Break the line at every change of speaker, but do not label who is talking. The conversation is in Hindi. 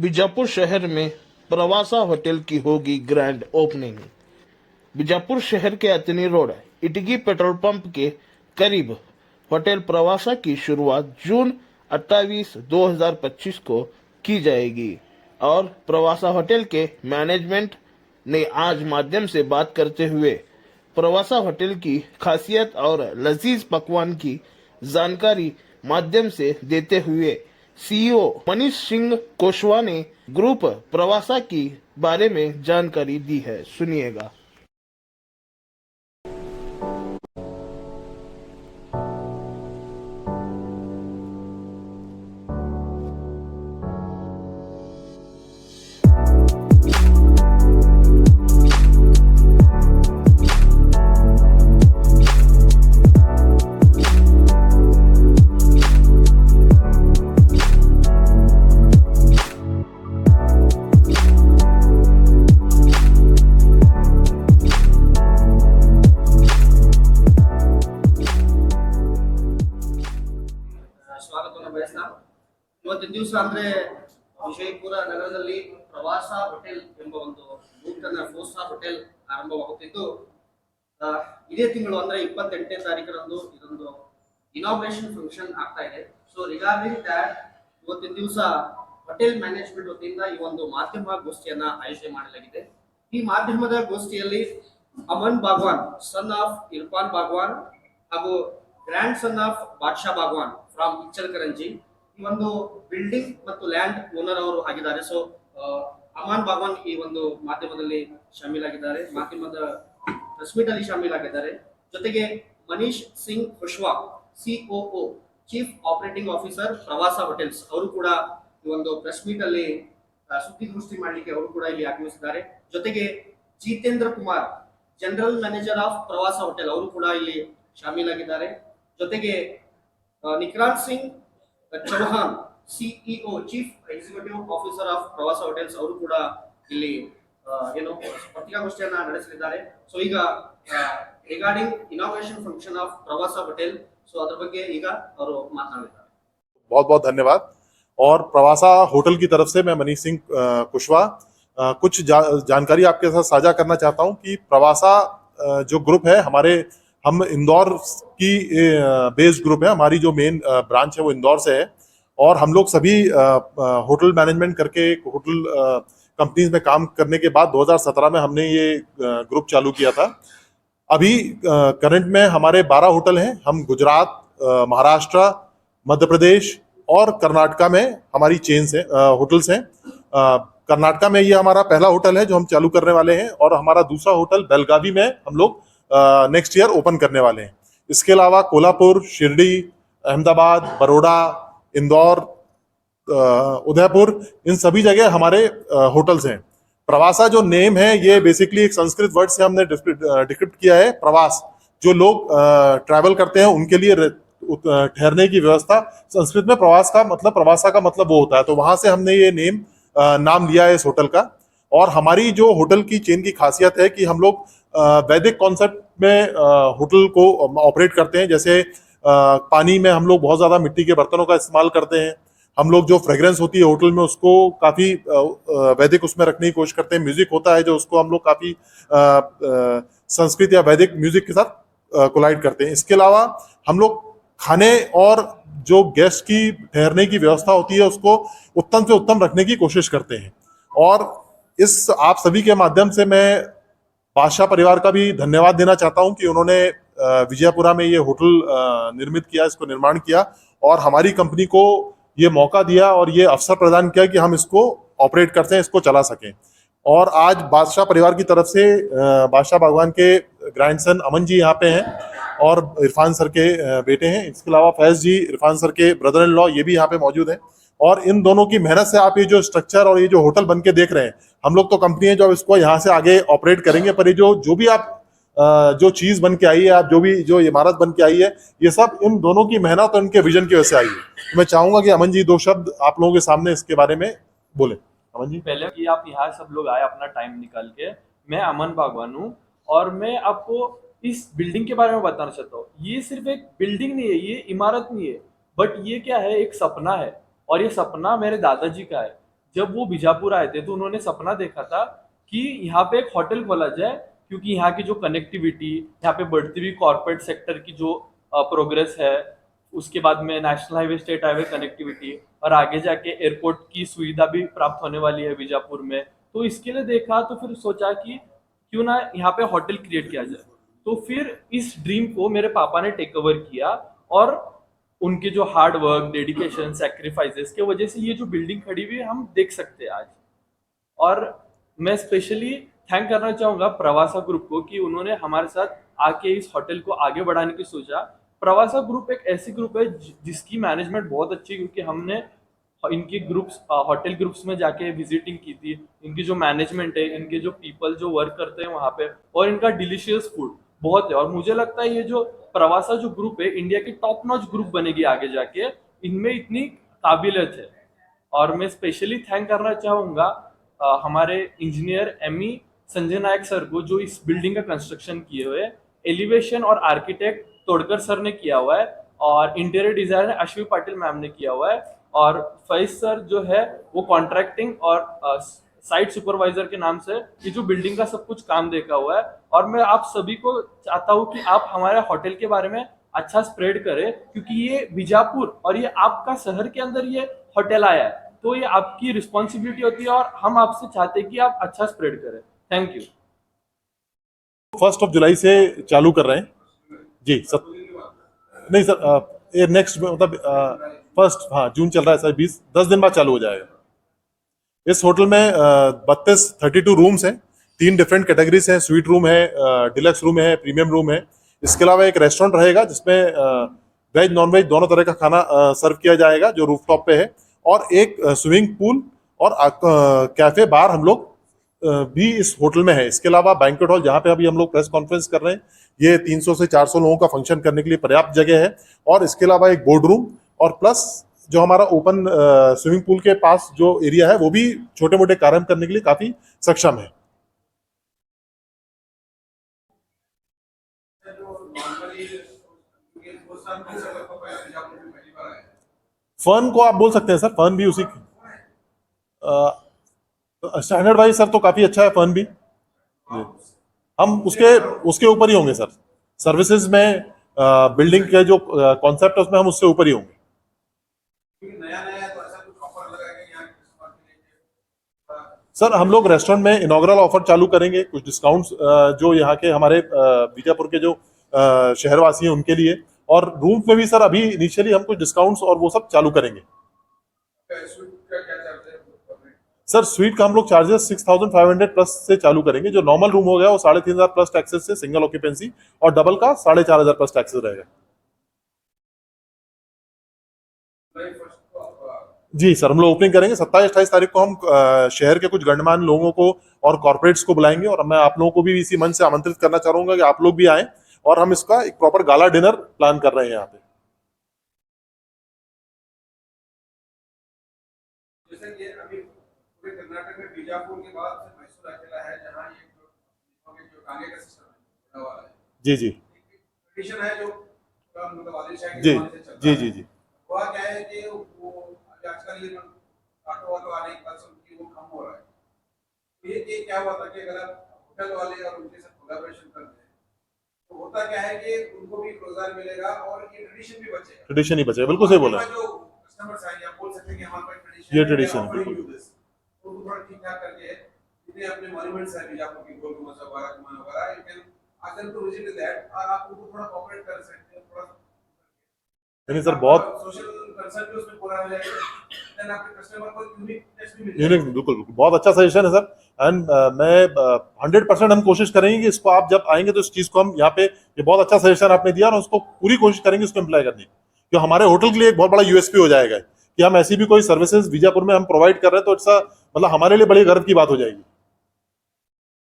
बीजापुर शहर में प्रवासा होटल की होगी ग्रैंड ओपनिंग। बीजापुर शहर के अतनी रोड इटगी पेट्रोल पंप के करीब होटल प्रवासा की शुरुआत जून 28, 2025 को की जाएगी और प्रवासा होटल के मैनेजमेंट ने आज माध्यम से बात करते हुए प्रवासा होटल की खासियत और लजीज पकवान की जानकारी माध्यम से देते हुए सीईओ मनीष सिंह कोशवा ने ग्रुप प्रवासा की बारे में जानकारी दी है। सुनिएगा।
ಸ್ವಾಗತವನ್ನು ಬಯಸ್ತಾ ಇವತ್ತಿನ ದಿವಸ ಅಂದ್ರೆ ವಿಜಯಪುರ ನಗರದಲ್ಲಿ ಪ್ರವಾಸ ಹೋಟೆಲ್ ಎಂಬ ಒಂದು ನೂತನ 4 ಸ್ಟಾರ್ ಹೋಟೆಲ್ ಆರಂಭವಾಗುತ್ತಿದ್ದು ಇದೇ ತಿಂಗಳು ಅಂದ್ರೆ 28ನೇ ತಾರೀಕರಂದು ಇದೊಂದು ಇನಾಗ್ರೇಷನ್ ಫಂಕ್ಷನ್ ಆಗ್ತಾ ಇದೆ. ಸೊ ರಿಗಾರ್ಡಿಂಗ್ ದ್ಯಾಟ್ ಇವತ್ತಿನ ದಿವಸ ಹೋಟೆಲ್ ಮ್ಯಾನೇಜ್ಮೆಂಟ್ ವತಿಯಿಂದ ಈ ಒಂದು ಮಾಧ್ಯಮ ಗೋಷ್ಠಿಯನ್ನ ಆಯೋಜನೆ ಮಾಡಲಾಗಿದೆ. ಈ ಮಾಧ್ಯಮದ ಗೋಷ್ಠಿಯಲ್ಲಿ ಅಮನ್ ಬಾಗ್ವಾನ್ ಸನ್ ಆಫ್ ಇರ್ಫಾನ್ ಬಾಗ್ವಾನ್ ಹಾಗೂ grandson of Badshah Bagwan from Ichalkaranji ಈ ಒಂದು ಬಿಲ್ಡಿಂಗ್ ಮತ್ತು ಲ್ಯಾಂಡ್ ಓನರ್ ಅವರು ಆಗಿದ್ದಾರೆ. ಸೊ ಅಮಾನ್ ಬಾಗ್ವಾನ್ ಈ ಒಂದು ಮಾಧ್ಯಮದಲ್ಲಿ ಶಾಮೀಲಾಗಿದ್ದಾರೆ, ಮಾಧ್ಯಮದ ಪ್ರೆಸ್ ಮೀಟ್ ಅಲ್ಲಿ ಶಾಮೀಲಾಗಿದ್ದಾರೆ. ಜೊತೆಗೆ Manish Singh Kushwaha COO chief operating officer Pravasa hotels ಅವರು ಕೂಡ ಈ ಒಂದು ಪ್ರೆಸ್ ಮೀಟ್ ಅಲ್ಲಿ ಸುದ್ದಿಗೋಷ್ಠಿ ಮಾಡಲಿಕ್ಕೆ ಅವರು ಕೂಡ ಇಲ್ಲಿ ಆಗಮಿಸಿದ್ದಾರೆ. ಜೊತೆಗೆ Jitendra Kumar general manager of Pravasa hotel ಅವರು ಕೂಡ ಇಲ್ಲಿ ಶಾಮೀಲಾಗಿದ್ದಾರೆ. ಜೊತೆಗೆ Nikrant Singh Chauhan CEO chief executive officer of Pravasa hotels ಅವರು ಕೂಡ ಇಲ್ಲಿ ಏನು ಪತ್ರಿಕಾಗೋಷ್ಠಿಯನ್ನ ನಡೆಸಲಿದ್ದಾರೆ. ಸೊ ಈಗ regarding inauguration function of Pravasa hotel, so ಅದರ ಬಗ್ಗೆ ಈಗ ಅವರು ಮಾತನಾಡಿದ್ದಾರೆ.
बहुत बहुत धन्यवाद। और प्रवासा होटल की तरफ से मैं मनीष सिंह कुशवा कुछ जानकारी आपके साथ साझा करना चाहता हूं कि प्रवासा जो ग्रुप है हम इंदौर की बेस्ड ग्रुप है। हमारी जो मेन ब्रांच है वो इंदौर से है और हम लोग सभी होटल मैनेजमेंट करके होटल कंपनीज में काम करने के बाद 2017 में हमने ये ग्रुप चालू किया था। अभी करंट में हमारे 12 होटल हैं। हम गुजरात, महाराष्ट्र, मध्य प्रदेश और कर्नाटका में हमारी चेन्स हैं, होटल्स हैं। कर्नाटका में ये हमारा पहला होटल है जो हम चालू करने वाले हैं और हमारा दूसरा होटल बेलगावी में हम लोग नेक्स्ट ईयर ओपन करने वाले हैं। इसके अलावा कोल्हापुर, शिरडी, अहमदाबाद, बड़ौदा, इंदौर, उदयपुर, इन सभी जगह हमारे होटल्स हैं। प्रवासा जो नेम है ये बेसिकली एक संस्कृत वर्ड से हमने डिक्रिप्ट किया है। प्रवास, जो लोग ट्रैवल करते हैं उनके लिए ठहरने की व्यवस्था। संस्कृत में प्रवास का मतलब, प्रवासा का मतलब वो होता है, तो वहां से हमने ये नाम लिया है इस होटल का। और हमारी जो होटल की चेन की खासियत है कि हम लोग वैदिक कॉन्सेप्ट में होटल को ऑपरेट करते हैं। जैसे पानी में हम लोग बहुत ज़्यादा मिट्टी के बर्तनों का इस्तेमाल करते हैं। हम लोग जो फ्रेग्रेंस होती है होटल में उसको काफ़ी वैदिक उसमें रखने की कोशिश करते हैं। म्यूजिक होता है जो उसको हम लोग काफ़ी संस्कृत या वैदिक म्यूजिक के साथ कोलाइड करते हैं। इसके अलावा हम लोग खाने और जो गेस्ट की ठहरने की व्यवस्था होती है उसको उत्तम से उत्तम रखने की कोशिश करते हैं। और इस आप सभी के माध्यम से मैं बादशाह परिवार का भी धन्यवाद देना चाहता हूं कि उन्होंने विजयपुरा में ये होटल निर्मित किया, इसको निर्माण किया और हमारी कंपनी को ये मौका दिया और ये अवसर प्रदान किया कि हम इसको ऑपरेट करते हैं, इसको चला सकें। और आज बादशाह परिवार की तरफ से बादशाह बागवान के ग्रैंडसन अमन जी यहाँ पे हैं और इरफान सर के बेटे हैं। इसके अलावा फैज जी, इरफान सर के ब्रदर इन लॉ, ये भी यहाँ पे मौजूद हैं। और इन दोनों की मेहनत से आप ये जो स्ट्रक्चर और ये जो होटल बन के देख रहे हैं, हम लोग तो कंपनी है जो अब इसको यहाँ से आगे ऑपरेट करेंगे, पर ये जो भी आप जो चीज़ बन के आई है, आप जो इमारत बन के आई है, ये सब इन दोनों की मेहनत और इनके विजन की वजह से आई है। तो मैं चाहूँगा कि अमन जी 2 शब्द आप लोगों के सामने इसके बारे में बोले। अमन जी।
पहले कि आप यहाँ सब लोग आए अपना टाइम निकाल के, मैं अमन बागवान हूँ और मैं आपको इस बिल्डिंग के बारे में बताना चाहता हूँ। ये सिर्फ एक बिल्डिंग नहीं है, ये इमारत नहीं है, बट ये क्या है, एक सपना है। और ये सपना मेरे दादाजी का है। जब वो बीजापुर आए थे तो उन्होंने सपना देखा था कि यहाँ पे एक होटल खोला जाए, क्योंकि यहाँ की जो कनेक्टिविटी, यहाँ पे बढ़ती हुई कॉर्पोरेट सेक्टर की जो प्रोग्रेस है, उसके बाद में national highway state highway connectivity, और आगे जाके एयरपोर्ट की सुविधा भी प्राप्त होने वाली है बीजापुर में। तो इसके लिए देखा तो फिर सोचा कि क्यों ना यहाँ पे होटल क्रिएट किया जाए। तो फिर इस ड्रीम को मेरे पापा ने टेक ओवर किया, और उनके जो हार्ड वर्क, डेडिकेशन, सेक्रीफाइसेस के वजह से ये जो बिल्डिंग खड़ी हुई है हम देख सकते हैं आज। और मैं स्पेशली थैंक करना चाहूँगा प्रवासा ग्रुप को कि उन्होंने हमारे साथ आके इस होटल को आगे बढ़ाने की सोचा। प्रवासा ग्रुप एक ऐसी ग्रुप है जिसकी मैनेजमेंट बहुत अच्छी है, क्योंकि हमने इनके ग्रुप्स, होटल ग्रुप्स में जाके विजिटिंग की थी। इनकी जो मैनेजमेंट है, इनके जो पीपल जो वर्क करते हैं वहाँ पे, और इनका डिलीशियस फूड बहुत है। और मुझे लगता है ये जो प्रवासा जो ग्रुप है इंडिया की टॉप नॉच ग्रुप बनेगी आगे जाके, इनमें इतनी काबिलियत है। और मैं स्पेशली थैंक करना चाहूँगा हमारे इंजीनियर एमई संजय नायक सर को, जो इस बिल्डिंग का कंस्ट्रक्शन किए हुए। एलिवेशन और आर्किटेक्ट तोड़कर सर ने किया हुआ है, और इंटीरियर डिजाइनर अश्वी पाटिल मैम ने किया हुआ है, और फैज सर जो है वो कॉन्ट्रैक्टिंग और साइट सुपरवाइजर के नाम से ये जो बिल्डिंग का सब कुछ काम देखा हुआ है। और मैं आप सभी को चाहता हूँ कि आप हमारे होटल के बारे में अच्छा स्प्रेड करें, क्योंकि ये बीजापुर और ये आपका शहर के अंदर ये होटल आया है, तो ये आपकी रिस्पॉन्सिबिलिटी होती है, और हम आपसे चाहते हैं कि आप अच्छा स्प्रेड करें। Thank you.
1 जुलाई से चालू कर रहे हैं जी सर। नहीं सर, ये नेक्स्ट मतलब 1 हाँ जून चल रहा है सर, 10 दिन बाद चालू हो जाएगा। इस होटल में 32 रूम्स हैं, 3 डिफरेंट कैटेगरीज हैं। स्वीट रूम है, डिलक्स रूम है, प्रीमियम रूम है। इसके अलावा एक रेस्टोरेंट रहेगा जिसमें वेज नॉन वेज दोनों तरह का खाना सर्व किया जाएगा, जो रूफटॉप पे है। और एक स्विमिंग पूल और कैफे बार हम लोग भी इस होटल में है। इसके अलावा बैंक्वेट हॉल, जहाँ पे अभी हम लोग प्रेस कॉन्फ्रेंस कर रहे हैं, ये 300 से 400 लोगों का फंक्शन करने के लिए पर्याप्त जगह है। और इसके अलावा एक बोर्ड रूम, और प्लस जो हमारा ओपन स्विमिंग पूल के पास जो एरिया है वो भी छोटे मोटे कार्य करने के लिए काफी सक्षम है। फर्न को आप बोल सकते हैं सर, फर्न भी उसी स्टैंडर्ड वाइज सर तो काफी अच्छा है फर्न भी। हम उसके ऊपर ही होंगे सर। सर्विसेज में बिल्डिंग के जो कॉन्सेप्ट है उसमें हम उससे ऊपर ही होंगे। सर हम लोग रेस्टोरेंट में इनॉग्रल ऑफर चालू करेंगे, कुछ डिस्काउंट्स जो यहाँ के हमारे बीजापुर के जो शहरवासी हैं उनके लिए। और रूम में भी सर अभी इनिशियली हम कुछ डिस्काउंट्स और वो सब चालू करेंगे। सर स्वीट का हम लोग चार्जेस 6500 प्लस से चालू करेंगे। जो नॉर्मल रूम हो गया वो 3500 प्लस टैक्सेस से सिंगल ऑक्यूपेंसी, और डबल का 4500 प्लस टैक्सेस रहेगा। जी सर, हम लोग ओपनिंग करेंगे 27-28 तारीख को। हम शहर के कुछ गणमान्य लोगों को और कॉर्पोरेट्स को बुलाएंगे, और मैं आप लोगों को भी इसी मंच से आमंत्रित करना चाहूंगा कि आप लोग भी आएं, और हम इसका एक प्रॉपर गाला डिनर प्लान कर रहे हैं यहाँ पे।
कर्नाटक में बीजापुर के बाद मैसूर अकेला है जहाँ ये जो टांगे का सिस्टम है वाला है।
जी जी
ट्रेडिशन है जो मतलब आदिलशाही
जी
के ज़माने से चलता
जी
है।
जी जी
हुआ क्या है कि वो आजकल ये ऑटो वालों आने के बाद से उनकी वो कम हो रहा है। तो ये क्या हुआ था कि अगर आप होटल वाले और उनके साथ कोलैबोरेशन करते हैं तो होता क्या है कि उनको भी रोजगार मिलेगा और ये ट्रेडिशन भी बचेगा।
ट्रेडिशन ही बचेगा, बिल्कुल सही बोला।
जो कस्टमर्स आएंगे आप बोल सकते हैं कि हमारे पास ट्रेडिशन
ये ट्रेडिशन बिल्कुल
तो थोड़ा ठीक ठाक करके जितने अपने मॉन्यूमेंट्स हैं बीजापुर की गोल गुम्बद वगैरह you can ask them to visit that, और आप उनको थोड़ा कोऑपरेट कर सकते हैं थोड़ा।
नहीं सर, बहुत
सोशल कंसर्न भी उसमें पूरा हो जाएगा, देन आपके कस्टमर को यूनिकनेस भी मिलेगा।
यूनिक, बिल्कुल बिल्कुल बहुत अच्छा सजेशन है सर। एंड मैं 100% हम कोशिश करेंगे कि इसको आप जब आएंगे तो इस चीज को हम यहाँ पे, ये बहुत अच्छा सजेशन आपने दिया, और उसको पूरी कोशिश करेंगे उसको इम्प्लाई करने की, जो हमारे होटल के लिए एक बहुत बड़ा यूएसपी हो जाएगा कि हम ऐसी भी कोई सर्विसेज बीजापुर में हम प्रोवाइड कर रहे हैं, तो इट्स मतलब हमारे लिए बड़ी गर्व की बात हो जाएगी।